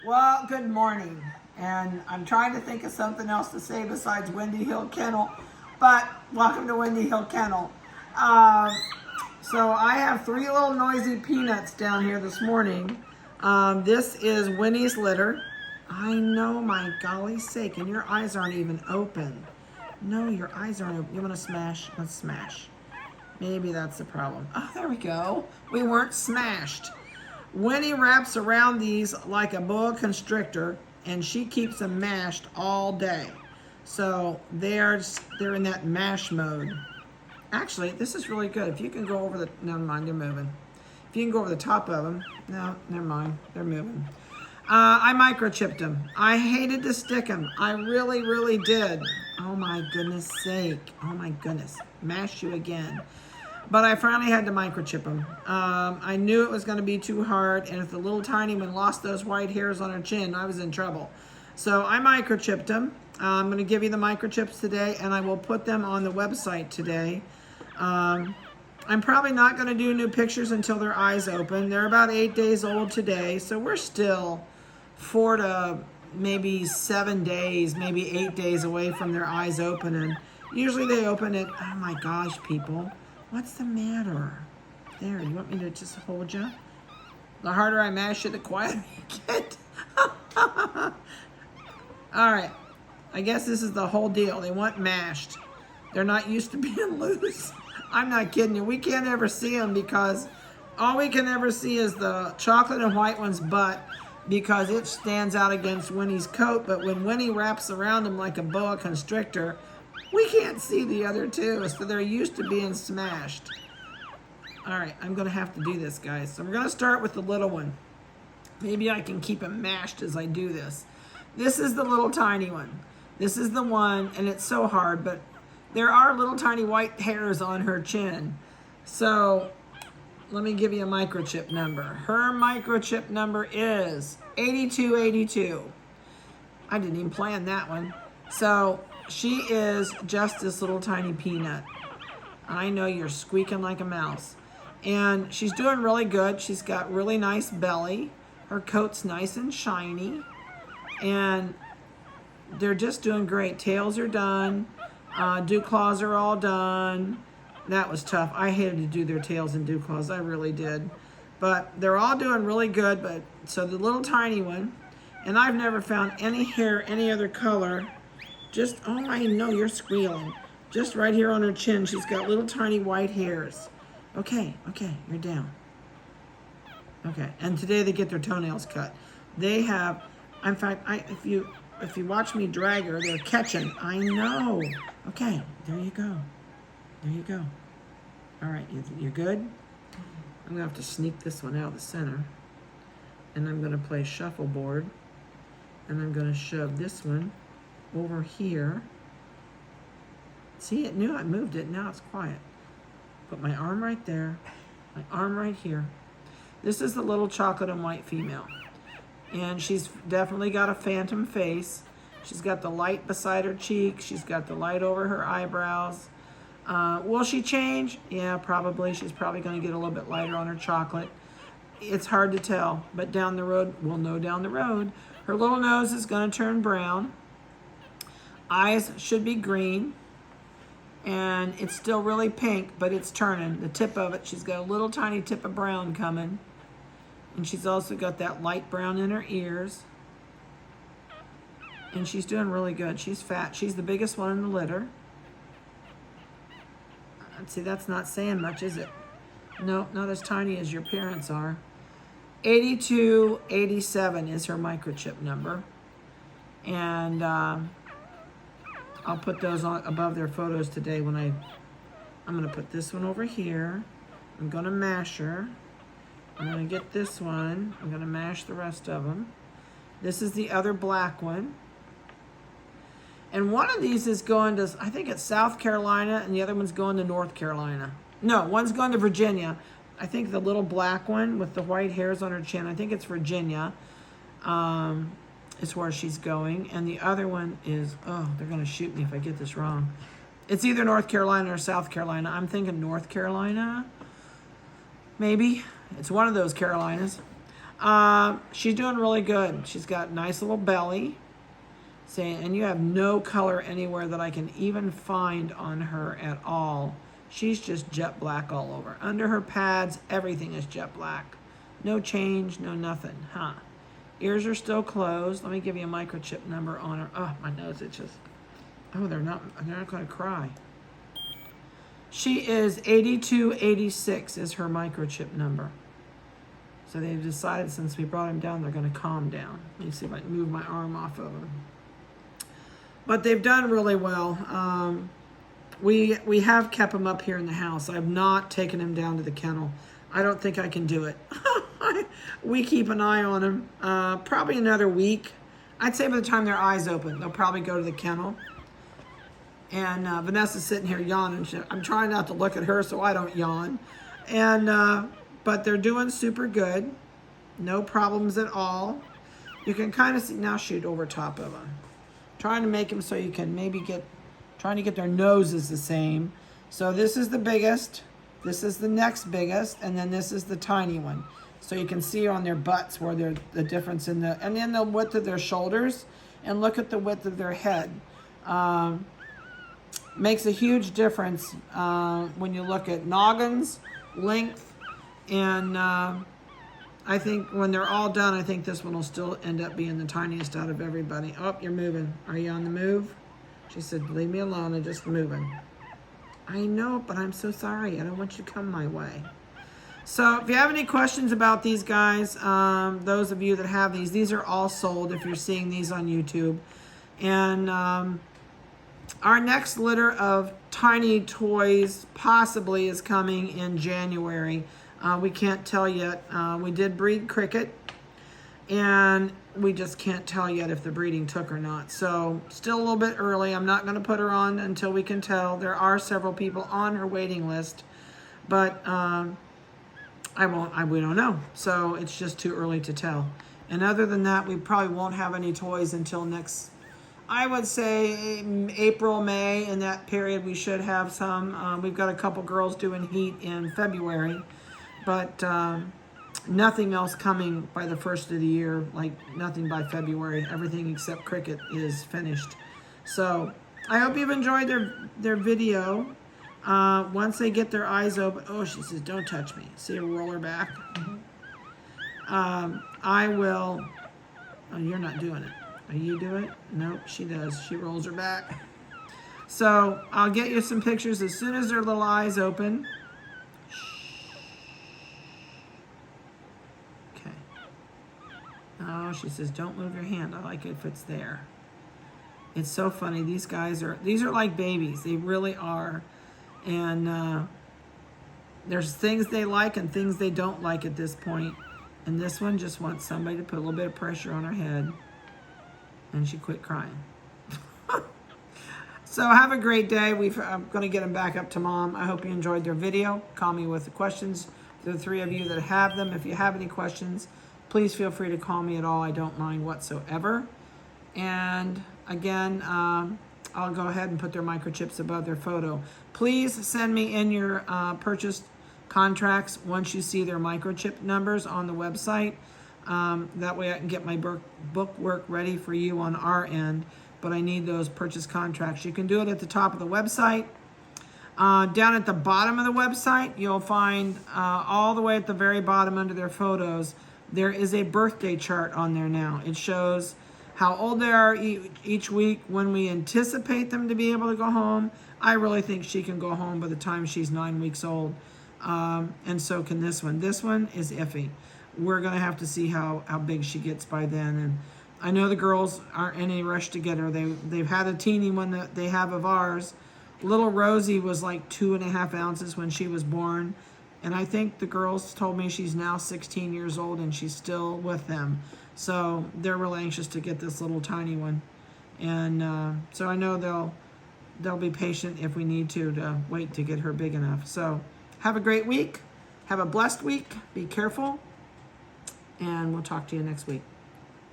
Well, good morning. And I'm trying to think of something else to say besides Windy Hill Kennel. But welcome to Windy Hill Kennel. So I have three little noisy peanuts down here this morning. This is Winnie's litter. I know, my golly sake, and your eyes aren't even open. No, your eyes aren't open. You want to smash? Let's smash. Maybe that's the problem. Oh, there we go. We weren't smashed. Winnie wraps around these like a boa constrictor, and she keeps them mashed all day. So they're in that mash mode. Actually, this is really good. If you can go over the, never mind, they're moving. If you can go over the top of them, no, never mind, they're moving. I microchipped them. I hated to stick them. I really, really did. Oh my goodness sake. Oh my goodness. Mash you again. But I finally had to microchip them. I knew it was going to be too hard, and if the little tiny one lost those white hairs on her chin, I was in trouble. So I microchipped them. I'm going to give you the microchips today, and I will put them on the website today. I'm probably not going to do new pictures until their eyes open. They're about 8 days old today, so we're still 4 to maybe 7 days, maybe 8 days away from their eyes opening. Usually they open it, oh my gosh, people. What's the matter? There, you want me to just hold you? The harder I mash it, the quieter you get. All right, I guess this is the whole deal. They want mashed. They're not used to being loose. I'm not kidding you. We can't ever see them because all we can ever see is the chocolate and white one's butt because it stands out against Winnie's coat. But when Winnie wraps around him like a boa constrictor, we can't see the other two, so they're used to being smashed. All right, I'm gonna have to do this, guys. So we're gonna start with the little one. Maybe I can keep them mashed as I do this. This is the little tiny one. This is the one, and it's so hard, but there are little tiny white hairs on her chin. So let me give you a microchip number. Her microchip number is 8282. I didn't even plan that one. So she is just this little tiny peanut. I know you're squeaking like a mouse. And she's doing really good. She's got really nice belly. Her coat's nice and shiny. And they're just doing great. Tails are done. Dew claws are all done. That was tough. I hated to do their tails and dew claws. I really did. But they're all doing really good. But so the little tiny one, and I've never found any hair any other color. Just, oh, I know you're squealing. Just right here on her chin, she's got little tiny white hairs. Okay, you're down. Okay, and today they get their toenails cut. They have, in fact, if you watch me drag her, they're catching. I know. Okay, there you go. There you go. All right, you're good? I'm gonna have to sneak this one out of the center. And I'm gonna play shuffleboard. And I'm gonna shove this one over here. See, it knew I moved it. Now it's quiet. Put my arm right there. My arm right here. This is the little chocolate and white female. And she's definitely got a phantom face. She's got the light beside her cheek. She's got the light over her eyebrows. Will she change? Yeah, probably. She's probably going to get a little bit lighter on her chocolate. It's hard to tell, but down the road, we'll know down the road. Her little nose is going to turn brown. Eyes should be green, and it's still really pink, but it's turning. The tip of it, she's got a little tiny tip of brown coming, and she's also got that light brown in her ears, and she's doing really good. She's fat. She's the biggest one in the litter. Let's see, that's not saying much, is it? No, not as tiny as your parents are. 8287 is her microchip number, and I'll put those on above their photos today when I'm gonna put this one over here. I'm gonna mash her. I'm gonna get this one. I'm gonna mash the rest of them. This is the other black one. And one of these is going to, I think it's South Carolina, and the other one's going to North Carolina. No, one's going to Virginia. I think the little black one with the white hairs on her chin, I think it's Virginia. Is where she's going, and the other one is, oh, they're gonna shoot me if I get this wrong. It's either North Carolina or South Carolina. I'm thinking North Carolina, maybe. It's one of those Carolinas. She's doing really good. She's got nice little belly. And you have no color anywhere that I can even find on her at all. She's just jet black all over. Under her pads, everything is jet black. No change, no nothing, huh? Ears are still closed. Let me give you a microchip number on her. Oh, my nose itches. Oh, they're not going to cry. She is 8286 is her microchip number. So they've decided since we brought him down, they're going to calm down. Let me see if I can move my arm off of him. But they've done really well. We have kept him up here in the house. I've not taken him down to the kennel. I don't think I can do it. We keep an eye on him. Probably another week. I'd say by the time their eyes open, they'll probably go to the kennel. And Vanessa's sitting here yawning. I'm trying not to look at her so I don't yawn. And but they're doing super good. No problems at all. You can kind of see, now shoot over top of them. Trying to make them so you can maybe trying to get their noses the same. So this is the biggest, this is the next biggest, and then this is the tiny one. So you can see on their butts where they're the difference in the, and then the width of their shoulders, and look at the width of their head. Makes a huge difference when you look at noggins, length, and I think when they're all done, I think this one will still end up being the tiniest out of everybody. Oh, you're moving. Are you on the move? She said, leave me alone. I'm just moving. I know, but I'm so sorry. I don't want you to come my way. So if you have any questions about these guys, those of you that have these are all sold if you're seeing these on YouTube. And our next litter of tiny toys possibly is coming in January. We can't tell yet. We did breed Cricket, and we just can't tell yet if the breeding took or not. So still a little bit early. I'm not going to put her on until we can tell. There are several people on her waiting list, but we don't know. So it's just too early to tell. And other than that, we probably won't have any toys until next, I would say April, May. In that period, we should have some. We've got a couple girls doing heat in February. But nothing else coming by the first of the year, like nothing by February. Everything except Cricket is finished. So I hope you've enjoyed their video. Once they get their eyes open, oh, she says, don't touch me. See her roll her back? I will, oh, you're not doing it. Are you doing it? Nope, she does. She rolls her back. So I'll get you some pictures as soon as their little eyes open. Oh, she says, don't move your hand. I like it if it's there. It's so funny. These are like babies. They really are. And there's things they like and things they don't like at this point. And this one just wants somebody to put a little bit of pressure on her head. And she quit crying. So have a great day. I'm going to get them back up to Mom. I hope you enjoyed their video. Call me with the questions. The three of you that have them, if you have any questions, please feel free to call me at all. I don't mind whatsoever. And again, I'll go ahead and put their microchips above their photo. Please send me in your purchase contracts once you see their microchip numbers on the website. That way I can get my book work ready for you on our end. But I need those purchase contracts. You can do it at the top of the website. Down at the bottom of the website, you'll find all the way at the very bottom under their photos, there is a birthday chart on there now. It shows how old they are each week, when we anticipate them to be able to go home. I really think she can go home by the time she's 9 weeks old. And so can this one. This one is iffy. We're going to have to see how big she gets by then. And I know the girls aren't in any rush to get her. They've had a teeny one that they have of ours. Little Rosie was like 2.5 ounces when she was born. And I think the girls told me she's now 16 years old and she's still with them. So they're real anxious to get this little tiny one. And so I know they'll be patient if we need to wait to get her big enough. So have a great week. Have a blessed week. Be careful. And we'll talk to you next week.